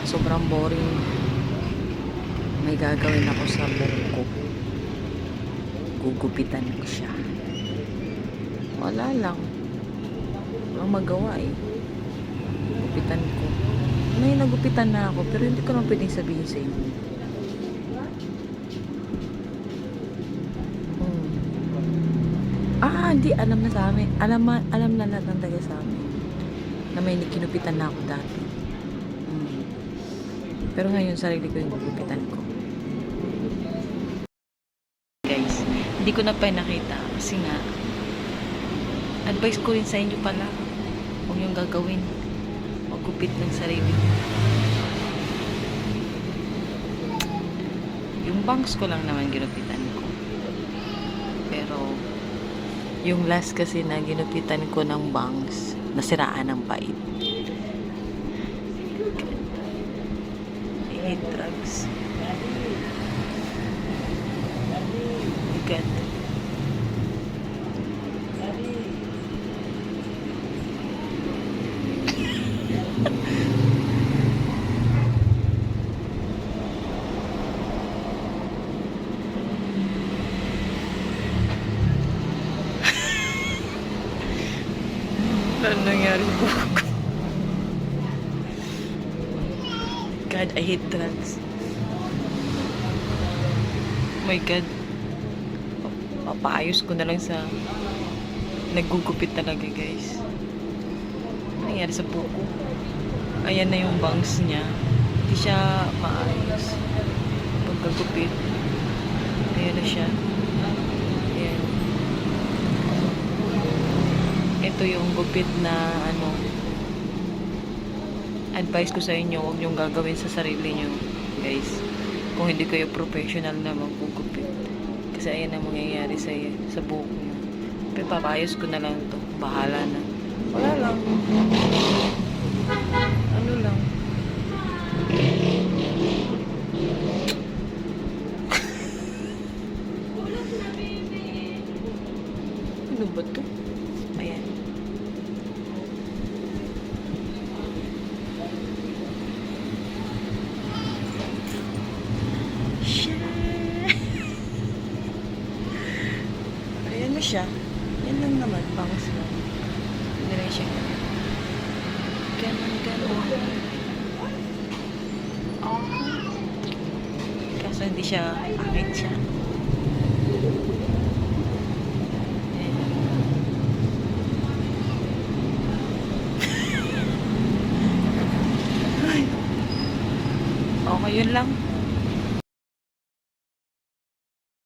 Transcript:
sobrang boring. May gagawin ako sa buhok ko. Gugupitan ko siya. Wala lang. Ang magawa eh. Gupitan ko. May nagupitan na ako pero hindi ko naman pwedeng sabihin sa inyo. Hindi. Alam na sa amin. Alam na lahat ng taga sa amin. Na may kinupitan na ako dati. Pero ngayon, sarili ko yung gugupitan ko. Guys, hindi ko na pa nakita. Kasi nga, advice ko rin sa inyo pala. Huwag yung gagawin. Magupit ng sarili. Yung bangs ko lang naman ginupitan ko. Pero, yung last kasi na ginupitan ko ng bangs, nasiraan ng pait. I hate drugs. God. Ano nangyari po? God, I hate drugs. Oh my God. Papaayos ko na lang sa naggugupit talaga, guys. Ano nangyari sa buko? Ayan na yung bangs niya. Hindi siya maayos. Pagkagupit. Ayan na siya. Ayan. Ito yung gupit na advice ko sa inyo, huwag niyong gagawin sa sarili niyo, guys. Kung hindi kayo professional na maggugupit. Kasi ayan ang mangyayari sa buhok niyo. Pero papayos ko na lang to. Bahala na. Wala lang. Ano lang. Ano ba to? Ayan. Ayan na siya. Yan lang naman. Bangus lang. Hindi na siya. Ganon. Oh. Kaso hindi siya akit siya. Okay, yun lang.